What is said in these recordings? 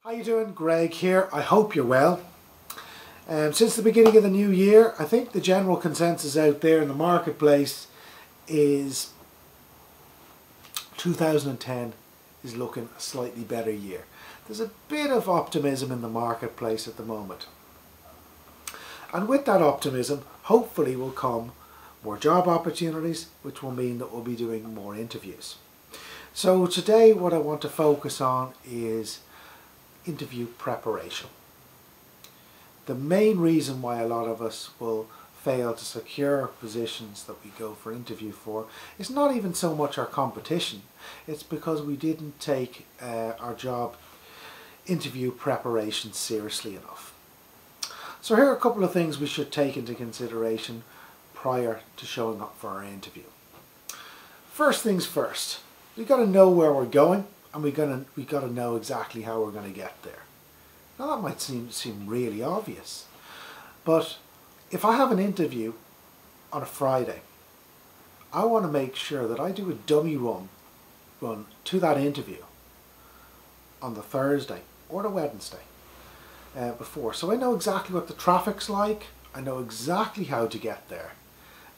How you doing? Greg here. I hope you're well. Since the beginning of the new year, I think the general consensus out there in the marketplace is 2010 is looking a slightly better year. There's a bit of optimism in the marketplace at the moment. And with that optimism, hopefully will come more job opportunities, which will mean that we'll be doing more interviews. So today what I want to focus on is interview preparation. The main reason why a lot of us will fail to secure positions that we go for interview for is not even so much our competition, it's because we didn't take our job interview preparation seriously enough. So here are a couple of things we should take into consideration prior to showing up for our interview. First things first, we've got to know where we're going, and we got to know exactly how we're going to get there. Now that might seem really obvious, but if I have an interview on a Friday, I want to make sure that I do a dummy run to that interview on the Thursday or the Wednesday before. So I know exactly what the traffic's like, I know exactly how to get there,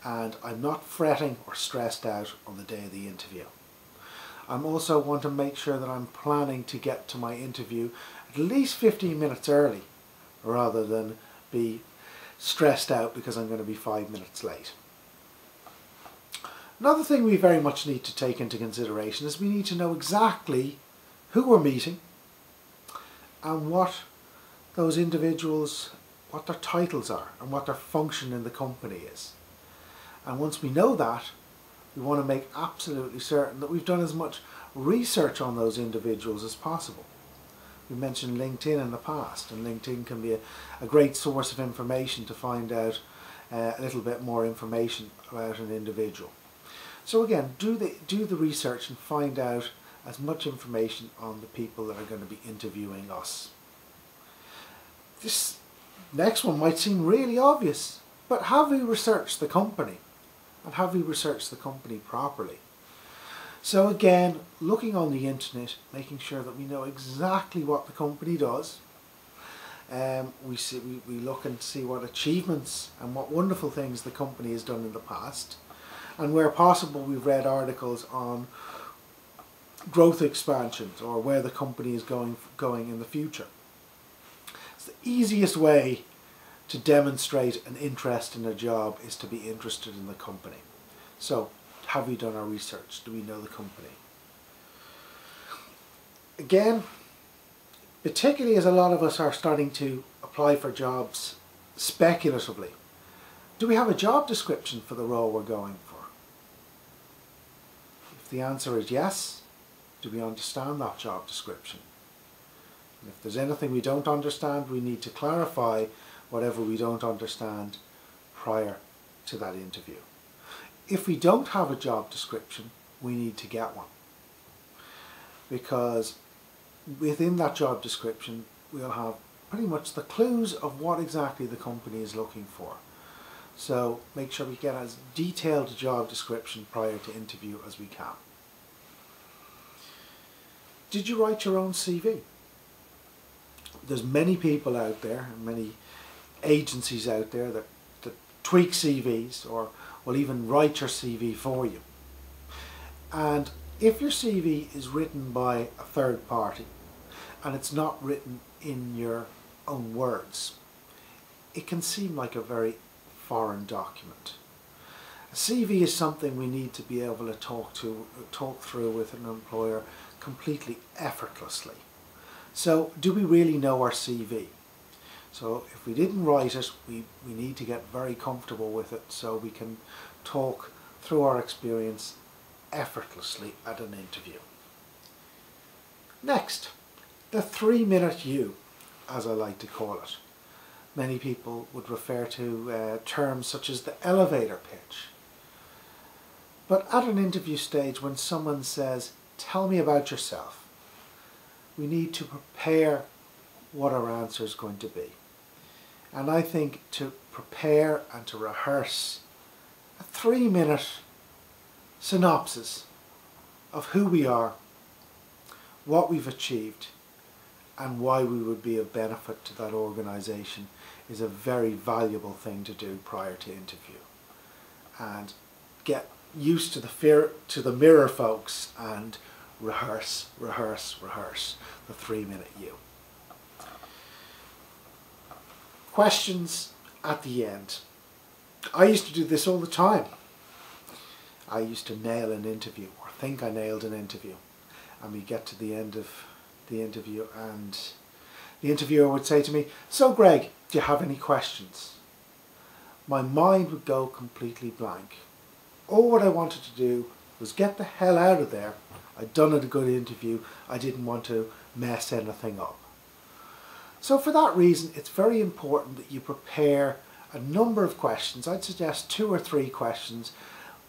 and I'm not fretting or stressed out on the day of the interview. I also want to make sure that I'm planning to get to my interview at least 15 minutes early, rather than be stressed out because I'm going to be 5 minutes late. Another thing we very much need to take into consideration is we need to know exactly who we're meeting and what those individuals, what their titles are and what their function in the company is. And once we know that, we want to make absolutely certain that we've done as much research on those individuals as possible. We mentioned LinkedIn in the past, and LinkedIn can be a great source of information to find out a little bit more information about an individual. So again, do the research and find out as much information on the people that are going to be interviewing us. This next one might seem really obvious, but have we researched the company? And have we researched the company properly? So again, looking on the internet, making sure that we know exactly what the company does. We look and see what achievements and what wonderful things the company has done in the past. And where possible, we've read articles on growth expansions or where the company is going in the future. It's the easiest way to demonstrate an interest in a job is to be interested in the company. So, have we done our research? Do we know the company? Again, particularly as a lot of us are starting to apply for jobs speculatively, do we have a job description for the role we're going for? If the answer is yes, do we understand that job description? And if there's anything we don't understand, we need to clarify whatever we don't understand prior to that interview. If we don't have a job description, we need to get one, because within that job description we'll have pretty much the clues of what exactly the company is looking for. So make sure we get as detailed a job description prior to interview as we can. Did you write your own CV? There's many people out there, many agencies out there that tweak CVs or will even write your CV for you. And if your CV is written by a third party and it's not written in your own words, it can seem like a very foreign document. A CV is something we need to be able to talk through with an employer completely effortlessly. So do we really know our CV? So if we didn't write it, we need to get very comfortable with it so we can talk through our experience effortlessly at an interview. Next, the 3-minute U, as I like to call it. Many people would refer to terms such as the elevator pitch. But at an interview stage, when someone says, "Tell me about yourself," we need to prepare what our answer is going to be. And I think to prepare and to rehearse a 3-minute synopsis of who we are, what we've achieved, and why we would be of benefit to that organisation is a very valuable thing to do prior to interview. And get used to the mirror, folks, and rehearse the 3-minute you. Questions at the end. I used to do this all the time. I used to nail an interview, or think I nailed an interview, and we get to the end of the interview and the interviewer would say to me, "So Greg, do you have any questions?" My mind would go completely blank. All what I wanted to do was get the hell out of there. I'd done a good interview. I didn't want to mess anything up. So for that reason, it's very important that you prepare a number of questions. I'd suggest 2 or 3 questions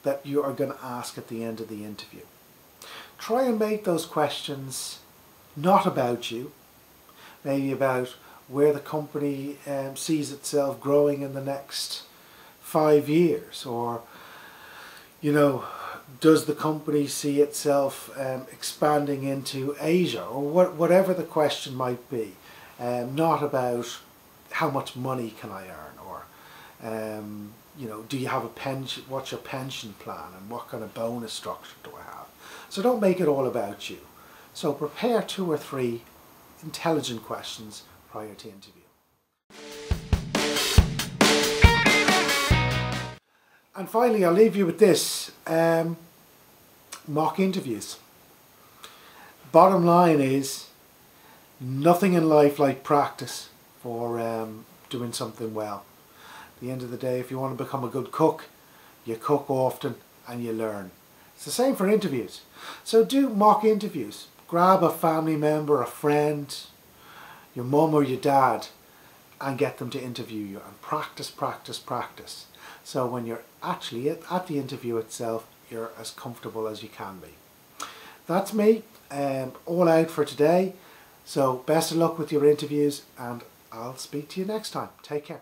that you are going to ask at the end of the interview. Try and make those questions not about you, maybe about where the company sees itself growing in the next 5 years, or, you know, does the company see itself expanding into Asia, or whatever the question might be. Not about how much money can I earn, or you know, do you have a pension, what's your pension plan, and what kind of bonus structure do I have? So don't make it all about you. So prepare 2 or 3 intelligent questions prior to interview. And finally, I'll leave you with this. Mock interviews. Bottom line is, nothing in life like practice for doing something well. At the end of the day, if you want to become a good cook, you cook often and you learn. It's the same for interviews. So do mock interviews. Grab a family member, a friend, your mum or your dad, and get them to interview you, and practice, practice, practice. So when you're actually at the interview itself, you're as comfortable as you can be. That's me, all out for today. So best of luck with your interviews, and I'll speak to you next time. Take care.